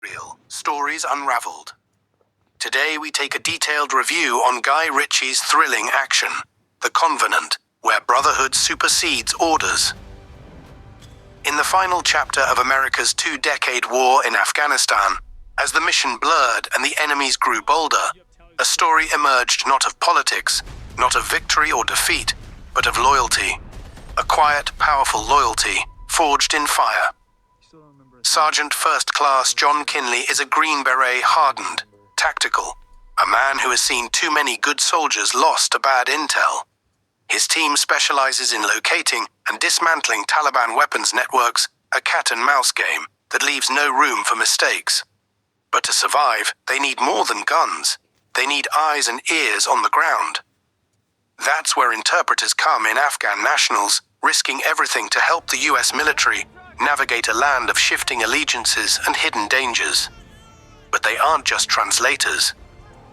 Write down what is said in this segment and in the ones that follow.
Real stories unraveled. Today we take a detailed review on Guy Ritchie's thrilling action, The Covenant, where brotherhood supersedes orders. In the final chapter of America's two-decade war in Afghanistan, as the mission blurred and the enemies grew bolder, a story emerged not of politics, not of victory or defeat, but of loyalty. A quiet, powerful loyalty, forged in fire. Sergeant First Class John Kinley is a Green Beret, hardened, tactical, a man who has seen too many good soldiers lost to bad intel. His team specializes in locating and dismantling Taliban weapons networks, a cat-and-mouse game that leaves no room for mistakes. But to survive, they need more than guns. They need eyes and ears on the ground. That's where interpreters come in. Afghan nationals, risking everything to help the US military navigate a land of shifting allegiances and hidden dangers. But they aren't just translators.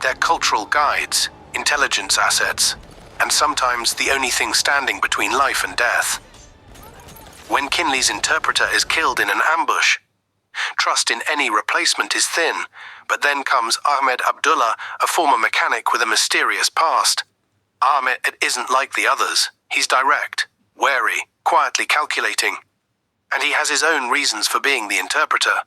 They're cultural guides, intelligence assets, and sometimes the only thing standing between life and death. When Kinley's interpreter is killed in an ambush, trust in any replacement is thin, but then comes Ahmed Abdullah, a former mechanic with a mysterious past. Ahmed isn't like the others. He's direct, wary, quietly calculating, and he has his own reasons for being the interpreter.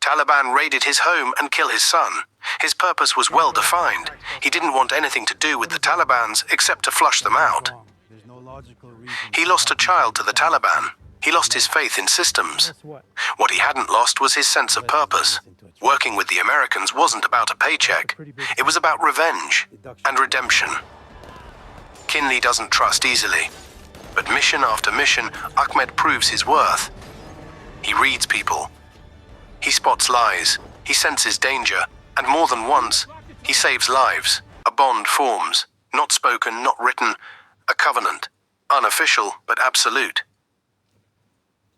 Taliban raided his home and killed his son. His purpose was well defined. He didn't want anything to do with the Talibans except to flush them out. He lost a child to the Taliban. He lost his faith in systems. What he hadn't lost was his sense of purpose. Working with the Americans wasn't about a paycheck. It was about revenge and redemption. Kinley doesn't trust easily. But mission after mission, Ahmed proves his worth. He reads people. He spots lies. He senses danger. And more than once, he saves lives. A bond forms. Not spoken, not written. A covenant. Unofficial, but absolute.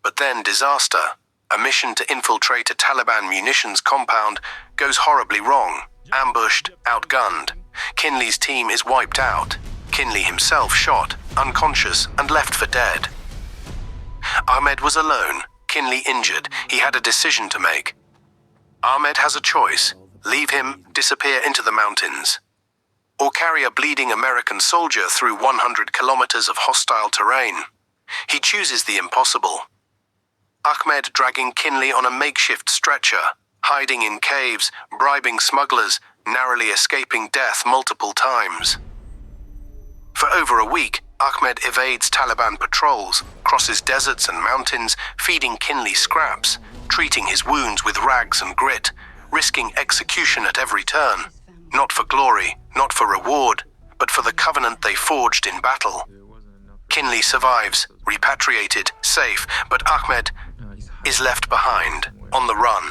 But then disaster. A mission to infiltrate a Taliban munitions compound goes horribly wrong. Ambushed, outgunned. Kinley's team is wiped out. Kinley himself shot, unconscious, and left for dead. Ahmed was alone, Kinley injured. He had a decision to make. Ahmed has a choice: leave him, disappear into the mountains, or carry a bleeding American soldier through 100 kilometers of hostile terrain. He chooses the impossible. Ahmed dragging Kinley on a makeshift stretcher, hiding in caves, bribing smugglers, narrowly escaping death multiple times. For over a week, Ahmed evades Taliban patrols, crosses deserts and mountains, feeding Kinley scraps, treating his wounds with rags and grit, risking execution at every turn. Not for glory, not for reward, but for the covenant they forged in battle. Kinley survives, repatriated, safe, but Ahmed is left behind, on the run,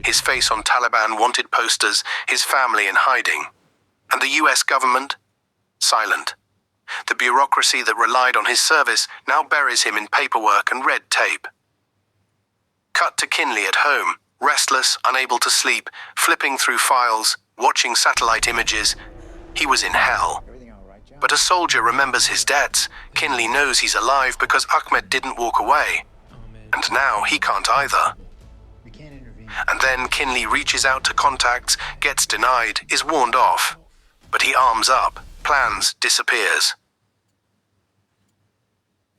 his face on Taliban wanted posters, his family in hiding. And the US government? Silent. The bureaucracy that relied on his service now buries him in paperwork and red tape. Cut to Kinley at home, restless, unable to sleep, flipping through files, watching satellite images. He was in hell. But a soldier remembers his debts. Kinley knows he's alive because Ahmed didn't walk away. And now he can't either. And then Kinley reaches out to contacts, gets denied, is warned off. But he arms up, plans, disappears.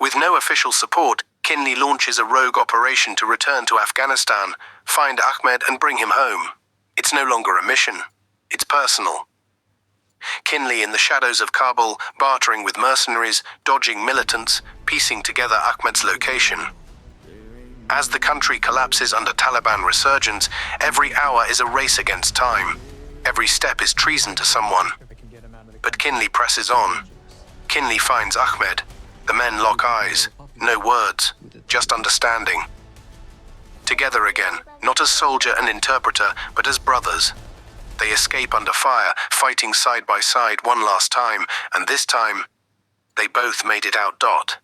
With no official support, Kinley launches a rogue operation to return to Afghanistan, find Ahmed and bring him home. It's no longer a mission. It's personal. Kinley in the shadows of Kabul, bartering with mercenaries, dodging militants, piecing together Ahmed's location. As the country collapses under Taliban resurgence, every hour is a race against time. Every step is treason to someone. But Kinley presses on. Kinley finds Ahmed. The men lock eyes. No words, just understanding. Together again, not as soldier and interpreter, but as brothers. They escape under fire, fighting side by side one last time, and this time, they both made it out.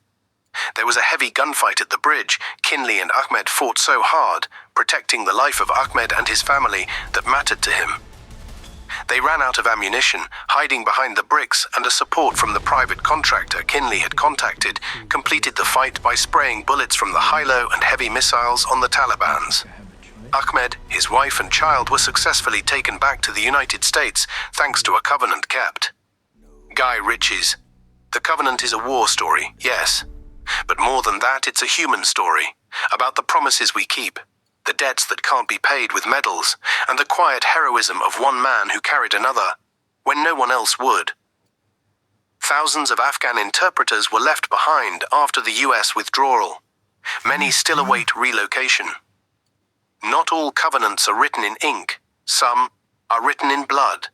There was a heavy gunfight at the bridge. Kinley and Ahmed fought so hard, protecting the life of Ahmed and his family that mattered to him. They ran out of ammunition, hiding behind the bricks, and a support from the private contractor Kinley had contacted completed the fight by spraying bullets from the high-low and heavy missiles on the Talibans. Ahmed, his wife and child were successfully taken back to the United States thanks to a covenant kept. Guy Ritchie's The Covenant is a war story, yes. But more than that, it's a human story, about the promises we keep, the debts that can't be paid with medals, and the quiet heroism of one man who carried another, when no one else would. Thousands of Afghan interpreters were left behind after the US withdrawal. Many still await relocation. Not all covenants are written in ink. Some are written in blood.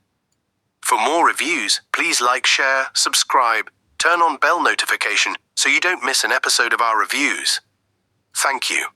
For more reviews, please like, share, subscribe, turn on bell notification so you don't miss an episode of our reviews. Thank you.